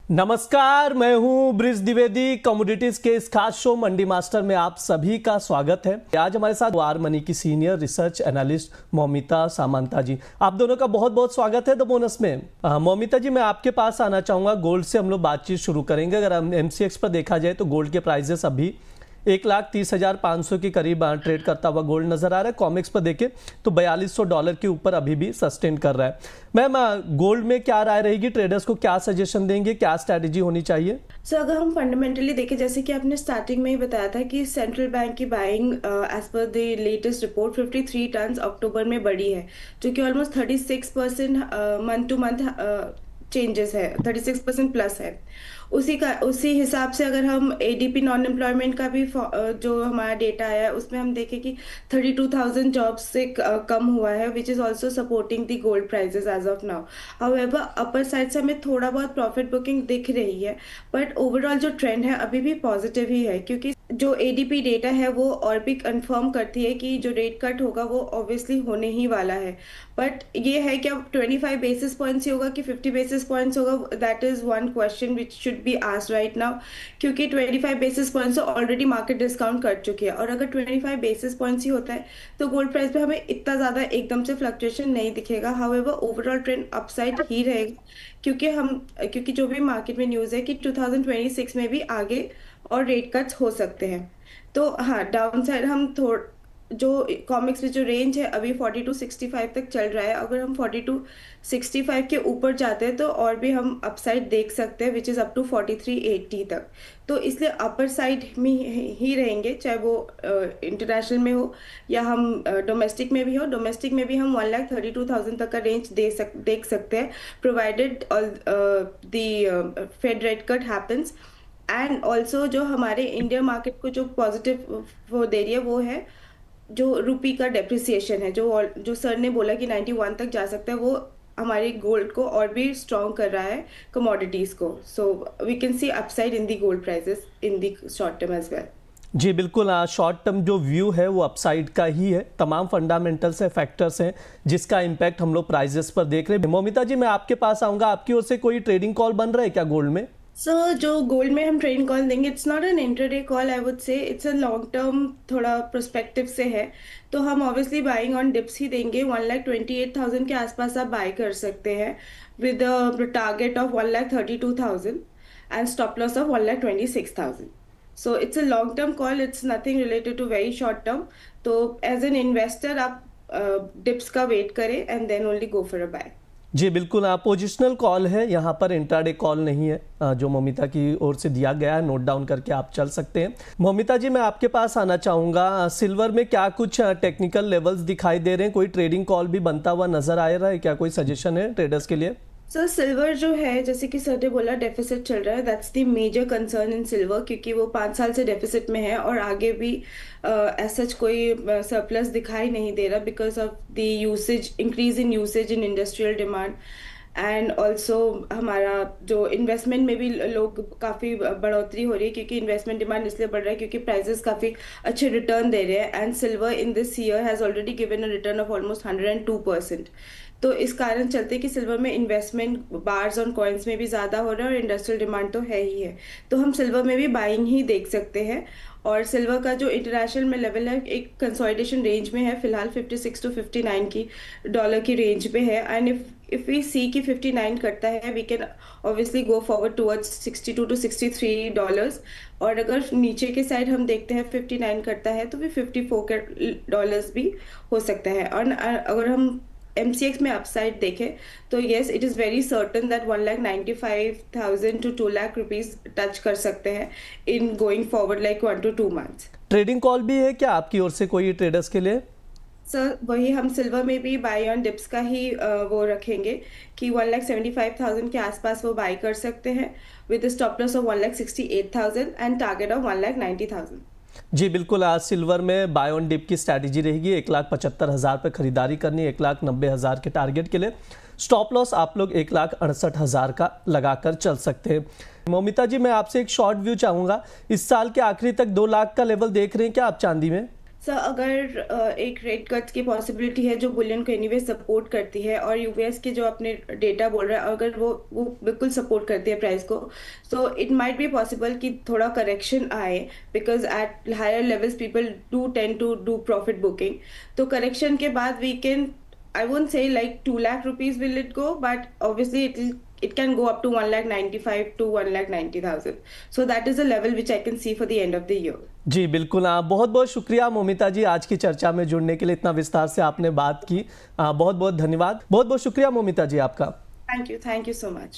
नमस्कार, मैं हूं ब्रिज द्विवेदी। कमोडिटीज के इस खास शो मंडी मास्टर में आप सभी का स्वागत है। आज हमारे साथ वार मनी की senior research analyst Moumita Samanta ji, आप दोनों का बहुत बहुत स्वागत है द बोनस में। मौमिता जी, मैं आपके पास आना चाहूंगा। गोल्ड से हम लोग बातचीत शुरू करेंगे। अगर हम MCX पर देखा जाए तो गोल्ड के प्राइजेस अभी 1,30,500 के करीब ट्रेड करता हुआ गोल्ड नजर आ रहा है। कॉमिक्स पर देखें तो $4,200 के ऊपर अभी भी सस्टेन कर रहा है। मैम, गोल्ड में क्या राय रहेगी? ट्रेडर्स को क्या सजेशन देंगे, क्या स्ट्रैटेजी होनी चाहिए? अगर हम फंडामेंटली देखें, जैसे कि आपने स्टार्टिंग में ही बताया था कि सेंट्रल बैंक की buying as per the latest report 53 ton अक्टूबर में बढ़ी है, जो कि almost 36% month to month changes है, 36% प्लस है। उसी हिसाब से अगर हम ADP नॉन एम्प्लॉयमेंट का भी जो हमारा डेटा आया है उसमें हम देखें कि 32,000 जॉब्स से कम हुआ है, which is also supporting the gold prices as of now. However upper side से हमें थोड़ा बहुत प्रॉफिट बुकिंग दिख रही है, बट ओवरऑल जो ट्रेंड है अभी भी पॉजिटिव ही है, क्योंकि जो ADP डेटा है वो और भी कंफर्म करती है कि जो रेट कट होगा वो ऑब्वियसली होने ही वाला है। बट ये है कि अब 25 बेसिस पॉइंट्स ही होगा कि 50 बेसिस पॉइंट्स होगा, that is one question which should be asked right now, क्योंकि 25 बेसिस पॉइंट्स से ऑलरेडी मार्केट डिस्काउंट कर चुकी है। और अगर 25 बेसिस पॉइंट्स ही होता है तो गोल्ड प्राइस पे हमें इतना ज़्यादा एकदम से फ्लक्चुएशन नहीं दिखेगा। हाउएवर ओवरऑल ट्रेंड अपसाइड ही रहेगा, क्योंकि जो भी मार्केट में न्यूज़ है कि 2026 में भी आगे और रेट कट्स हो सकते हैं। तो हाँ, डाउन साइड हम जो कॉमिक्स में जो रेंज है अभी 4265 तक चल रहा है। अगर हम 4265 के ऊपर जाते हैं तो और भी हम अपसाइड देख सकते हैं, विच इज़ अप टू 4380 तक। तो इसलिए अपर साइड में ही रहेंगे, चाहे वो इंटरनेशनल में हो या हम डोमेस्टिक में भी हो। डोमेस्टिक में भी हम 1,32,000 तक का रेंज देख सकते हैं, provided the Fed rate cut happens. And also जो हमारे इंडिया मार्केट को जो पॉजिटिव वो दे रही है वो है जो रुपी का डेप्रिसिएशन है, जो सर ने बोला कि 91 तक जा सकता है, वो हमारे गोल्ड को और भी स्ट्रॉन्ग कर रहा है, कमोडिटीज़ को। So we can see upside in the gold prices in the short term as well. जी बिल्कुल, शॉर्ट टर्म जो व्यू है वो अपसाइड का ही है। तमाम फंडामेंटल्स है, फैक्टर्स हैं जिसका इम्पैक्ट हम लोग प्राइजेस पर देख रहे हैं। मौमिता जी, मैं आपके पास आऊँगा। आपकी ओर से कोई ट्रेडिंग कॉल बन रहा है क्या गोल्ड में? जो गोल्ड में हम ट्रेडिंग कॉल देंगे, it's not an intraday call, I would say it's a long term, थोड़ा प्रोस्पेक्टिव से है। तो हम ऑब्वियसली बाइंग ऑन डिप्स ही देंगे। 1,28,000 के आसपास आप बाय कर सकते हैं with target of 1,32,000 and stop loss of 1,26,000। So it's a long term call, it's nothing related to very short term. तो एज एन इन्वेस्टर आप डिप्स का वेट करें and then only go for a buy. जी बिल्कुल, positional call है, यहाँ पर intraday call नहीं है जो मौमिता की ओर से दिया गया है। नोट डाउन करके आप चल सकते हैं। मौमिता जी, मैं आपके पास आना चाहूँगा। सिल्वर में क्या कुछ टेक्निकल लेवल्स दिखाई दे रहे हैं? कोई ट्रेडिंग कॉल भी बनता हुआ नजर आ रहा है क्या? कोई सजेशन है ट्रेडर्स के लिए? सिल्वर जो है, जैसे कि सर ने बोला, डेफिसिट चल रहा है। That's the major concern in silver, क्योंकि वो 5 साल से डेफिसिट में है और आगे भी सच कोई सरप्लस दिखाई नहीं दे रहा, because of the usage, increase in usage in industrial demand. And also हमारा जो इन्वेस्टमेंट में भी लोग काफ़ी बढ़ोतरी हो रही है, क्योंकि इन्वेस्टमेंट डिमांड इसलिए बढ़ रहा है क्योंकि प्राइसेस काफ़ी अच्छे रिटर्न दे रहे हैं। And silver in this year has already given a return of almost 102%। तो इस कारण चलते कि सिल्वर में इन्वेस्टमेंट बार्स और कॉइन्स में भी ज़्यादा हो रहा है और इंडस्ट्रियल डिमांड तो है ही है। तो हम सिल्वर में भी बाइंग ही देख सकते हैं। और सिल्वर का जो इंटरनेशनल में लेवल है एक कंसोलिडेशन रेंज में है फिलहाल, 56 to 59 की डॉलर की रेंज पे है। एंड इफ वी सी कि 59 करता है, we can obviously go forward towards 62 to 63 dollars. और अगर नीचे के साइड हम देखते हैं 59 करता है तो भी 54 के डॉलर्स भी हो सकता है। और अगर हम MCX में अपसाइड देखें तो yes, it is very certain that 1,95,000 to 2 lakh rupees touch कर सकते हैं in going forward like 1 to 2 months. Trading call भी है क्या आपकी ओर से कोई ट्रेडर्स के लिए? सर वही हम सिल्वर में भी बाय ऑन डिप्स का ही वो रखेंगे कि 1,75,000 के आसपास वो बाय कर सकते हैं with stop loss of 1,68,000 and target of 1,90,000। जी बिल्कुल, आज सिल्वर में बाय ऑन डिप की स्ट्रैटेजी रहेगी। 1,75,000 पे खरीदारी करनी, 1,90,000 के टारगेट के लिए। स्टॉप लॉस आप लोग 1,68,000 का लगाकर चल सकते हैं। मौमिता जी, मैं आपसे एक शॉर्ट व्यू चाहूँगा। इस साल के आखिरी तक 2 लाख का लेवल देख रहे हैं क्या आप चांदी में? सर अगर एक रेट कट की पॉसिबिलिटी है जो बुलियन को एनीवे सपोर्ट करती है, और यूबीएस के जो अपने डेटा बोल रहा है अगर वो बिल्कुल सपोर्ट करती है प्राइस को, so it might be possible कि थोड़ा करेक्शन आए, because at higher levels people do tend to do profit booking. तो करेक्शन के बाद we can, I won't say like 2 lakh rupees will it go, but obviously it can go up to 1,95,000 to 1,90,000. So that is a level which I can see for the end of the year. जी बिल्कुल। बहुत बहुत शुक्रिया मोमिता जी, आज की चर्चा में जुड़ने के लिए, इतना विस्तार से आपने बात की। बहुत बहुत धन्यवाद। बहुत बहुत शुक्रिया मोमिता जी आपका। Thank you so much.